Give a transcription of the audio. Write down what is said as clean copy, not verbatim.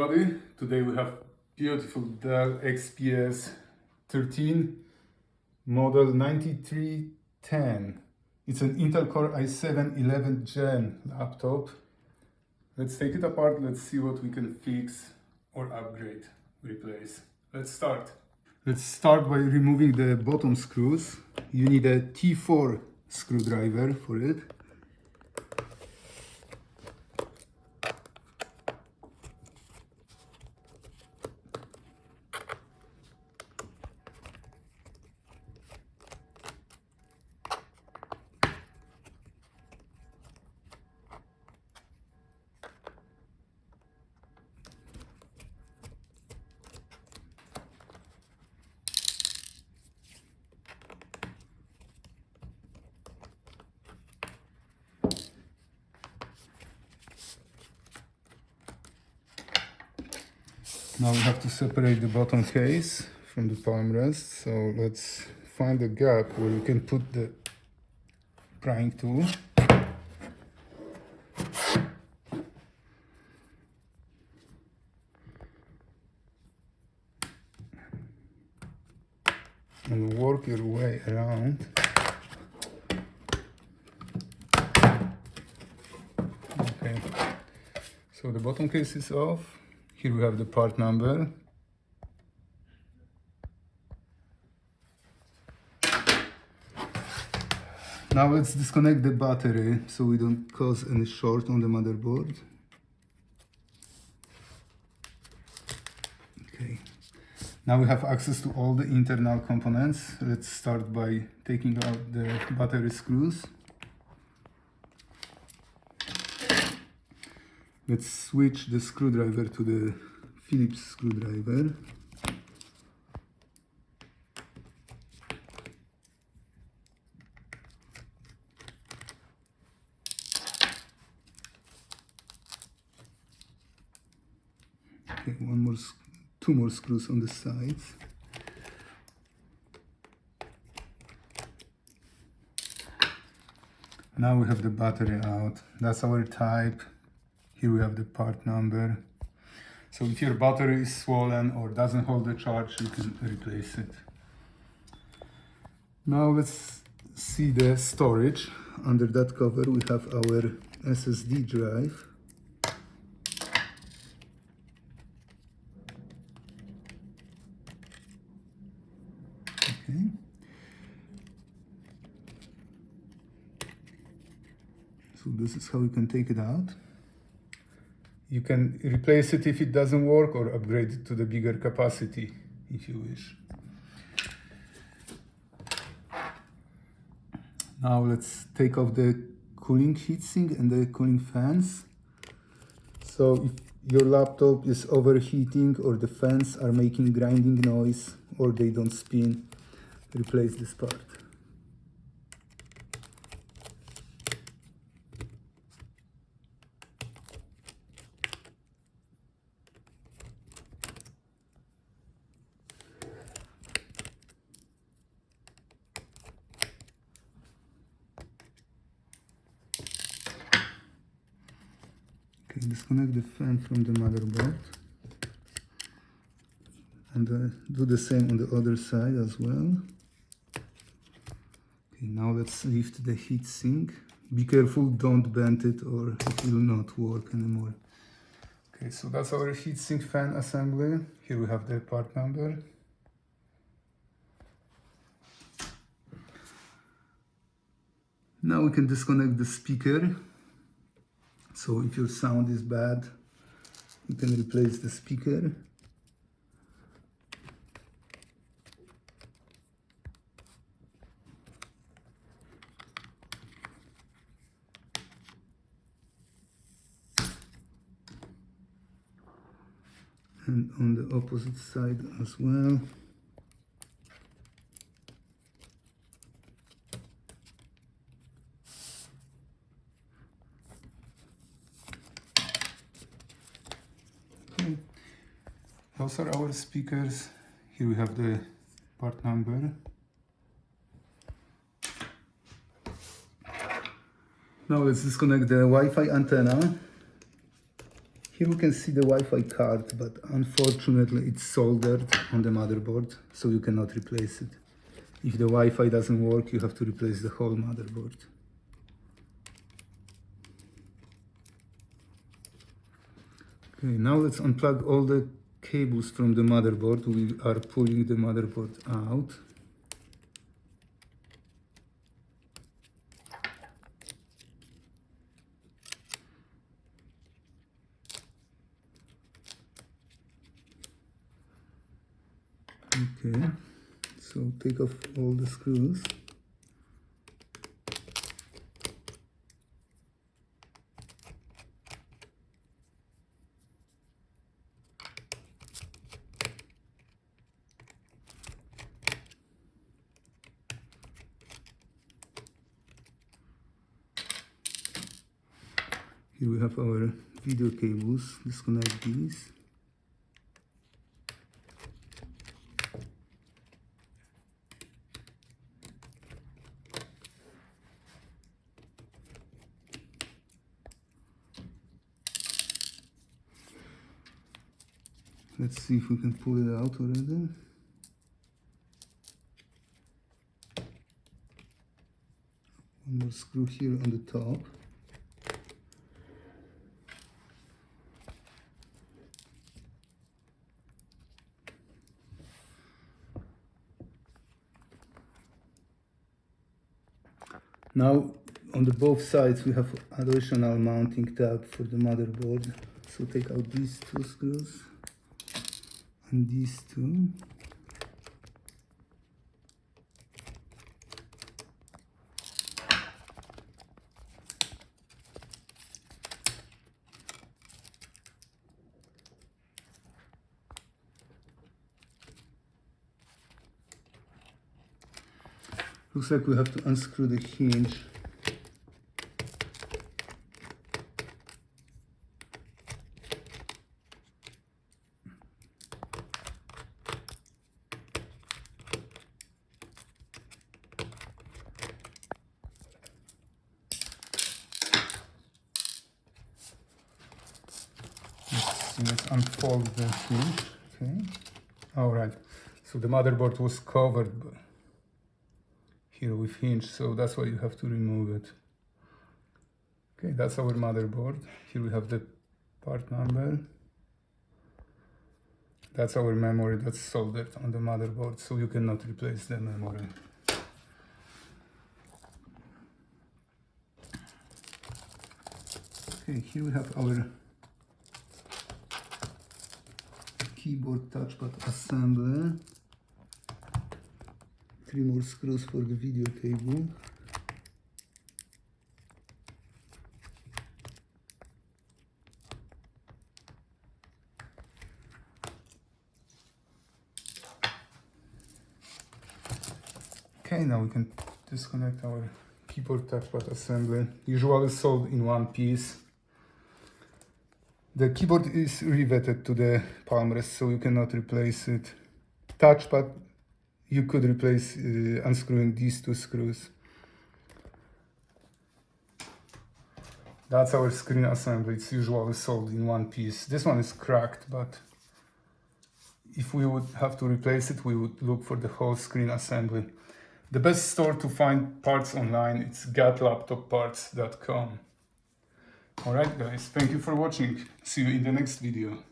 everybody. Today we have beautiful Dell XPS 13 model 9310. It's an Intel Core i7 11th gen laptop. Let's take it apart, let's see what we can fix or upgrade, replace. Let's start. Let's start by removing the bottom screws. You need a T4 screwdriver for it. Now we have to separate the bottom case from the Palmrest, so let's find a gap where we can put the prying tool. And work your way around. Okay, so the bottom case is off. Here we have the part number. Now let's disconnect the battery so we don't cause any short on the motherboard. Okay. Now we have access to all the internal components. Let's start by taking out the battery screws. Let's switch the screwdriver to the Phillips screwdriver. Okay, two more screws on the sides. Now we have the battery out. That's our type. Here we have the part number. So if your battery is swollen or doesn't hold the charge, you can replace it. Now let's see the storage. Under that cover we have our SSD drive. Okay. So this is how you can take it out. You can replace it if it doesn't work or upgrade it to the bigger capacity if you wish. Now let's take off the cooling heatsink and the cooling fans. So if your laptop is overheating or the fans are making grinding noise or they don't spin, replace this part. Disconnect the fan from the motherboard and do the same on the other side as well. Okay, now let's lift the heatsink. Be careful, don't bend it or it will not work anymore. Okay, so that's our heatsink fan assembly. Here we have the part number. Now we can disconnect the speaker. So if your sound is bad, you can replace the speaker. And on the opposite side as well. Those are our speakers. Here we have the part number. Now let's disconnect the Wi-Fi antenna. Here we can see the Wi-Fi card, but unfortunately it's soldered on the motherboard, so you cannot replace it. If the Wi-Fi doesn't work, you have to replace the whole motherboard. Okay, now let's unplug all the cables from the motherboard. We are pulling the motherboard out. Okay, so take off all the screws. Here we have our video cables. Disconnect these. Let's see if we can pull it out already. One more screw here on the top. Now on the both sides we have additional mounting tab for the motherboard. So take out these two screws and these two. Looks like we have to unscrew the hinge. Let's unfold the hinge. Okay. All right. So the motherboard was covered here with hinge, so that's why you have to remove it. Okay, that's our motherboard. Here we have the part number. That's our memory that's soldered on the motherboard, so you cannot replace the memory. Okay, here we have our keyboard touchpad assembly. 3 more screws for the video cable. Okay, now we can disconnect our keyboard touchpad assembly, usually sold in one piece. The keyboard is riveted to the Palmrest, so you cannot replace it. Touchpad, you could replace unscrewing these 2 screws. That's our screen assembly. It's usually sold in one piece. This one is cracked, but if we would have to replace it, we would look for the whole screen assembly. The best store to find parts online, it's gatlaptopparts.com. Alright guys, thank you for watching. See you in the next video.